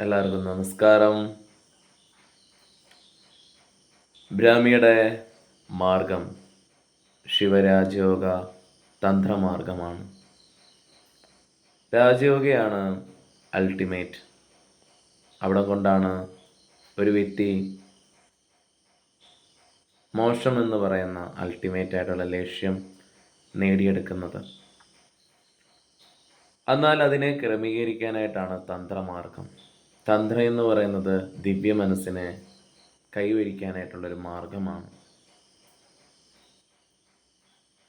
എല്ലാവർക്കും നമസ്കാരം. ബ്രാഹ്മിയുടെ മാർഗം ശിവരാജയോഗ തന്ത്രമാർഗമാണ്. രാജയോഗയാണ് അൾട്ടിമേറ്റ്. അവിടെ കൊണ്ടാണ് ഒരു വ്യക്തി മോക്ഷം എന്ന് പറയുന്ന അൾട്ടിമേറ്റ് ആയിട്ടുള്ള ലക്ഷ്യം നേടിയെടുക്കുന്നത്. എന്നാൽ അതിനെ ക്രമീകരിക്കാനായിട്ടാണ് തന്ത്രമാർഗം. തന്ത്രം എന്ന് പറയുന്നത് ദിവ്യ മനസ്സിനെ കൈവരിക്കാനായിട്ടുള്ളൊരു മാർഗമാണ്.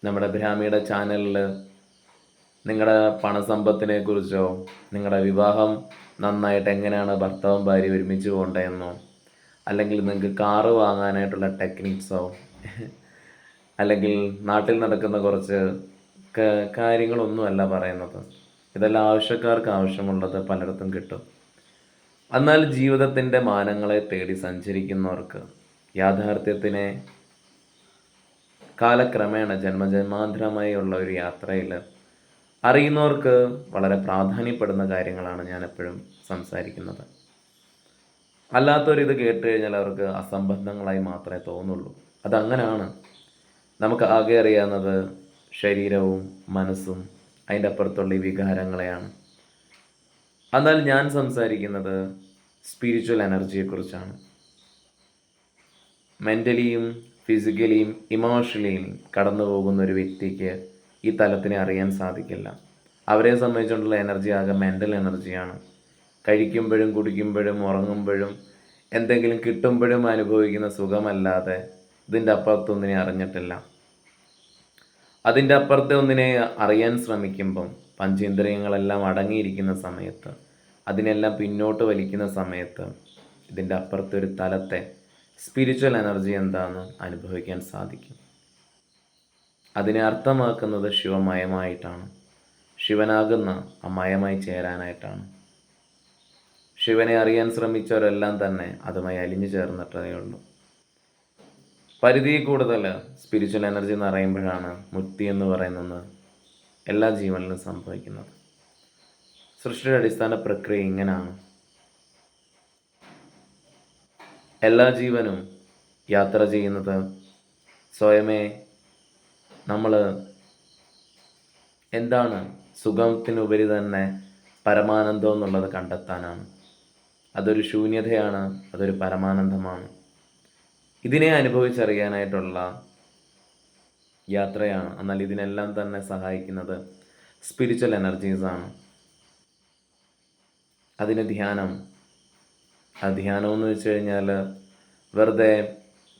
നമ്മുടെ ബ്രാഹ്മിയുടെ ചാനലിൽ നിങ്ങളുടെ പണസമ്പത്തിനെ കുറിച്ചോ, നിങ്ങളുടെ വിവാഹം നന്നായിട്ട് എങ്ങനെയാണ് ഭർത്താവും ഭാര്യ ഒരുമിച്ച് പോകേണ്ടതെന്നോ, അല്ലെങ്കിൽ നിങ്ങൾക്ക് കാറ് വാങ്ങാനായിട്ടുള്ള ടെക്നിക്സോ, അല്ലെങ്കിൽ നാട്ടിൽ നടക്കുന്ന കുറച്ച് കാര്യങ്ങളൊന്നുമല്ല പറയുന്നത്. ഇതെല്ലാം ആവശ്യക്കാർക്ക് ആവശ്യമുള്ളത് പലയിടത്തും കിട്ടും. എന്നാൽ ജീവിതത്തിൻ്റെ മാനങ്ങളെ തേടി സഞ്ചരിക്കുന്നവർക്ക് യാഥാർത്ഥ്യത്തിനെ കാലക്രമേണ ജന്മജന്മാന്തരമായി ഉള്ള ഒരു യാത്രയിൽ അറിയുന്നവർക്ക് വളരെ പ്രാധാന്യപ്പെടുന്ന കാര്യങ്ങളാണ് ഞാൻ എപ്പോഴും സംസാരിക്കുന്നത്. അല്ലാത്തവരിത് കേട്ട് കഴിഞ്ഞാൽ അവർക്ക് അസംബന്ധങ്ങളായി മാത്രമേ തോന്നുള്ളൂ. അതങ്ങനെയാണ്. നമുക്ക് ആകെ അറിയാവുന്നത് ശരീരവും മനസ്സും അതിൻ്റെ അപ്പുറത്തുള്ള ഈ വികാരങ്ങളെയാണ്. എന്നാൽ ഞാൻ സംസാരിക്കുന്നത് സ്പിരിച്വൽ എനർജിയെക്കുറിച്ചാണ്. മെൻ്റലിയും ഫിസിക്കലിയും ഇമോഷണലിയും കടന്നു പോകുന്ന ഒരു വ്യക്തിക്ക് ഈ തലത്തിനെ അറിയാൻ സാധിക്കില്ല. അവരെ സംബന്ധിച്ചുകൊണ്ടുള്ള എനർജി ആകെ മെൻ്റൽ എനർജിയാണ്. കഴിക്കുമ്പോഴും കുടിക്കുമ്പോഴും ഉറങ്ങുമ്പോഴും എന്തെങ്കിലും കിട്ടുമ്പോഴും അനുഭവിക്കുന്ന സുഖമല്ലാതെ ഇതിൻ്റെ അപ്പുറത്തൊന്നിനെ അറിഞ്ഞിട്ടില്ല. അതിൻ്റെ അപ്പുറത്തെ ഒന്നിനെ അറിയാൻ ശ്രമിക്കുമ്പം പഞ്ചേന്ദ്രിയങ്ങളെല്ലാം അടങ്ങിയിരിക്കുന്ന സമയത്ത്, അതിനെല്ലാം പിന്നോട്ട് വലിക്കുന്ന സമയത്ത് ഇതിൻ്റെ അപ്പുറത്തെ ഒരു തലത്തെ സ്പിരിച്വൽ എനർജി എന്താണെന്ന് അനുഭവിക്കാൻ സാധിക്കും. അതിനെ അർത്ഥമാക്കുന്നത് ശിവമയമായിട്ടാണ്. ശിവനാകുന്ന അമയമായി ചേരാനായിട്ടാണ്. ശിവനെ അറിയാൻ ശ്രമിച്ചവരെല്ലാം തന്നെ അതുമായി അലിഞ്ഞു ചേർന്നിട്ടേ ഉള്ളൂ. പരിധി കൂടുതൽ സ്പിരിച്വൽ എനർജി എന്ന് പറയുമ്പോഴാണ് മുക്തി എന്ന് പറയുന്നത് എല്ലാ ജീവനിലും സംഭവിക്കുന്നത്. സൃഷ്ടിയുടെ അടിസ്ഥാന പ്രക്രിയ ഇങ്ങനെയാണ്. എല്ലാ ജീവനും യാത്ര ചെയ്യുന്നത് സ്വയമേ നമ്മൾ എന്താണ് സുഖത്തിനുപരി തന്നെ പരമാനന്ദം എന്നുള്ളത് കണ്ടെത്താനാണ്. അതൊരു ശൂന്യതയാണ്, അതൊരു പരമാനന്ദമാണ്. ഇതിനെ അനുഭവിച്ചറിയാനായിട്ടുള്ള യാത്രയാണ്. എന്നാൽ ഇതിനെല്ലാം തന്നെ സഹായിക്കുന്നത് സ്പിരിച്വൽ എനർജീസാണ്. അതിന് ധ്യാനം. ആ ധ്യാനം എന്ന് വെച്ച് കഴിഞ്ഞാൽ വെറുതെ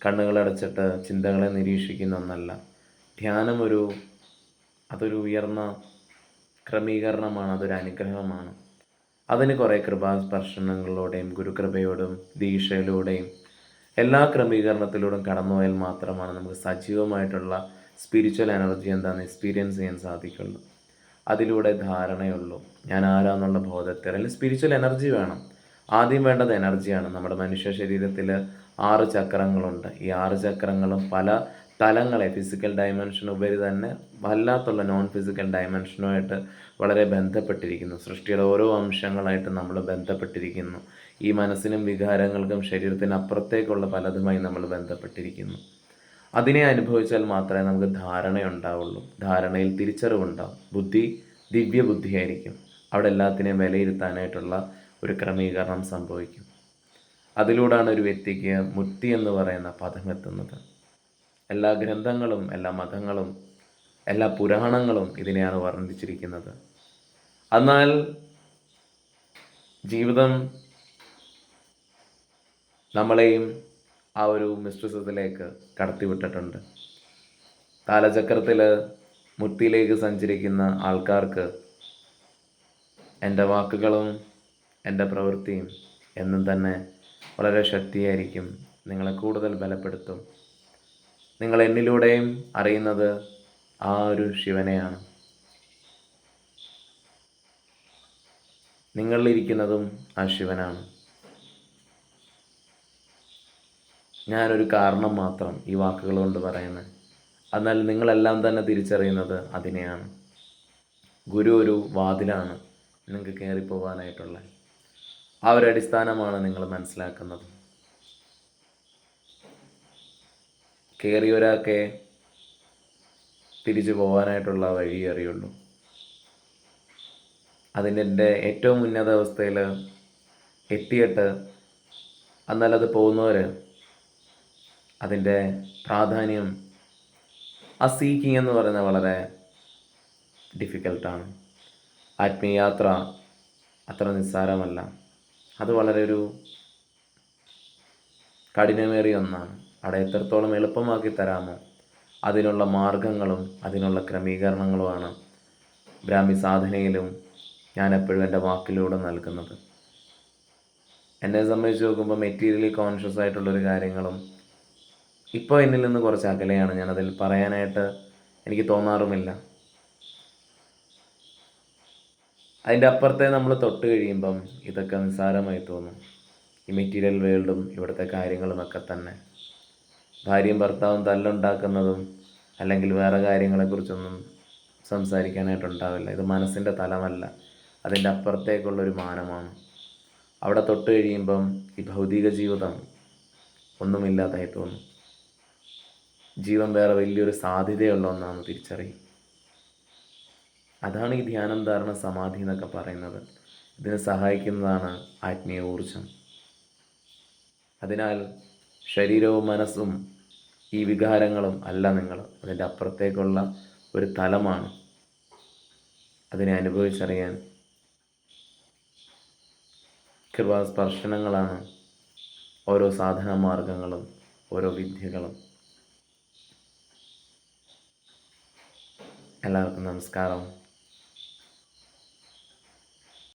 കണ്ണുകളടച്ചിട്ട് ചിന്തകളെ നിരീക്ഷിക്കുന്ന ഒന്നല്ല. ധ്യാനം അതൊരു ഉയർന്ന ക്രമീകരണമാണ്, അതൊരു അനുഗ്രഹമാണ്. അതിന് കുറേ കൃപാസ്പർശനങ്ങളിലൂടെയും ഗുരുകൃപയോടും ദീക്ഷയിലൂടെയും എല്ലാ ക്രമീകരണത്തിലൂടെയും കടന്നുപോയാൽ മാത്രമാണ് നമുക്ക് സജീവമായിട്ടുള്ള സ്പിരിച്വൽ എനർജി എന്താണെന്ന് എക്സ്പീരിയൻസ് ചെയ്യാൻ സാധിക്കുള്ളൂ. അതിലൂടെ ധാരണയുള്ളൂ. ഞാൻ ആരാന്നുള്ള ബോധത്തിൽ. അല്ലെങ്കിൽ സ്പിരിച്വൽ എനർജി വേണം. ആദ്യം വേണ്ടത് എനർജിയാണ്. നമ്മുടെ മനുഷ്യ ശരീരത്തിൽ 6 ചക്രങ്ങളുണ്ട്. ഈ 6 ചക്രങ്ങളും പല തലങ്ങളെ ഫിസിക്കൽ ഡയമെൻഷനുപരി തന്നെ വല്ലാത്തുള്ള നോൺ ഫിസിക്കൽ ഡയമെൻഷനുമായിട്ട് വളരെ ബന്ധപ്പെട്ടിരിക്കുന്നു. സൃഷ്ടിയുടെ ഓരോ അംശങ്ങളായിട്ട് നമ്മൾ ബന്ധപ്പെട്ടിരിക്കുന്നു. ഈ മനസ്സിനും വികാരങ്ങൾക്കും ശരീരത്തിനപ്പുറത്തേക്കുള്ള പലതുമായി നമ്മൾ ബന്ധപ്പെട്ടിരിക്കുന്നു. അതിനെ അനുഭവിച്ചാൽ മാത്രമേ നമുക്ക് ധാരണയുണ്ടാവുള്ളൂ. ധാരണയിൽ തിരിച്ചറിവുണ്ടാവും. ബുദ്ധി ദിവ്യ ബുദ്ധിയായിരിക്കും. അവിടെ എല്ലാത്തിനെയും വിലയിരുത്താനായിട്ടുള്ള ഒരു ക്രമീകരണം സംഭവിക്കും. അതിലൂടെയാണ് ഒരു വ്യക്തിക്ക് മുക്തി എന്ന് പറയുന്ന പദം എത്തുന്നത്. എല്ലാ ഗ്രന്ഥങ്ങളും എല്ലാ മതങ്ങളും എല്ലാ പുരാണങ്ങളും ഇതിനെയാണ് വർണ്ണിച്ചിരിക്കുന്നത്. എന്നാൽ ജീവിതം നമ്മളെയും ആ ഒരു മിസ്റ്റിസിസത്തിലേക്ക് കടത്തിവിട്ടിട്ടുണ്ട്. കാലചക്രത്തിൽ മുക്തിയിലേക്ക് സഞ്ചരിക്കുന്ന ആൾക്കാർക്ക് എൻ്റെ വാക്കുകളും എൻ്റെ പ്രവൃത്തിയും എന്നും തന്നെ വളരെ ശക്തിയായിരിക്കും. നിങ്ങളെ കൂടുതൽ ബലപ്പെടുത്തും. നിങ്ങൾ എന്നിലൂടെയും അറിയുന്നത് ആ ഒരു ശിവനെയാണ്. നിങ്ങളിലിരിക്കുന്നതും ആ ശിവനാണ്. ഞാനൊരു കാരണം മാത്രം ഈ വാക്കുകൾ കൊണ്ട് പറയുന്നത്. എന്നാൽ നിങ്ങളെല്ലാം തന്നെ തിരിച്ചറിയുന്നത് അതിനെയാണ്. ഗുരു ഒരു വാതിലാണ് നിങ്ങൾക്ക് കയറിപ്പോകാനായിട്ടുള്ളത്. ആ ഒരു അടിസ്ഥാനമാണ് നിങ്ങൾ മനസ്സിലാക്കുന്നത്. കയറിയ ഒരാൾക്കേ തിരിച്ചു പോകാനായിട്ടുള്ള വഴി അറിയുള്ളൂ. അതിൻ്റെ ഏറ്റവും ഉന്നത അവസ്ഥയിൽ എത്തിയിട്ട് എന്നാലത് പോകുന്നവർ അതിൻ്റെ പ്രാധാന്യം, ആ സീക്കിങ് എന്ന് പറയുന്നത് വളരെ ഡിഫിക്കൽട്ടാണ്. ആത്മീയയാത്ര അത്ര നിസ്സാരമല്ല. അത് വളരെ ഒരു കഠിനമേറിയ ഒന്നാണ്. അവിടെ എത്രത്തോളം എളുപ്പമാക്കി തരാമോ അതിനുള്ള മാർഗങ്ങളും അതിനുള്ള ക്രമീകരണങ്ങളുമാണ് ബ്രാഹ്മി സാധനയിലും ഞാൻ എപ്പോഴും എൻ്റെ വാക്കിലൂടെ നൽകുന്നത്. എന്നെ സംബന്ധിച്ച് നോക്കുമ്പോൾ മെറ്റീരിയലി കോൺഷ്യസ് ആയിട്ടുള്ളൊരു കാര്യങ്ങളും ഇപ്പോൾ എന്നിൽ നിന്ന് കുറച്ച് അകലെയാണ്. ഞാനതിൽ പറയാനായിട്ട് എനിക്ക് തോന്നാറുമില്ല. അതിൻ്റെ അപ്പുറത്തെ നമ്മൾ തൊട്ട് കഴിയുമ്പം ഇതൊക്കെ നിസ്സാരമായി തോന്നും. ഈ മെറ്റീരിയൽ വേൾഡും ഇവിടുത്തെ കാര്യങ്ങളുമൊക്കെ തന്നെ. ഭാര്യയും ഭർത്താവും തല്ലുണ്ടാക്കുന്നതും അല്ലെങ്കിൽ വേറെ കാര്യങ്ങളെക്കുറിച്ചൊന്നും സംസാരിക്കാനായിട്ടുണ്ടാവില്ല. ഇത് മനസ്സിൻ്റെ തലമല്ല, അതിൻ്റെ അപ്പുറത്തേക്കുള്ളൊരു മാനമാണ്. അവിടെ തൊട്ട് കഴിയുമ്പം ഈ ഭൗതിക ജീവിതം ഒന്നുമില്ലാതായി തോന്നും. ജീവൻ വേറെ വലിയൊരു സാധ്യതയുള്ള ഒന്നാണ് തിരിച്ചറിയും. അതാണ് ഈ ധ്യാനം, ധാരണ, സമാധി എന്നൊക്കെ പറയുന്നത്. ഇതിന് സഹായിക്കുന്നതാണ് ആത്മീയ ഊർജം. അതിനാൽ ശരീരവും മനസ്സും ഈ വികാരങ്ങളും അല്ല നിങ്ങൾ, അതിൻ്റെ അപ്പുറത്തേക്കുള്ള ഒരു തലമാണ്. അതിനെ അനുഭവിച്ചറിയാൻ കൃപാസ്പർശനങ്ങളാണ് ഓരോ സാധന മാർഗങ്ങളും ഓരോ വിദ്യകളും. എല്ലാവർക്കും നമസ്കാരം.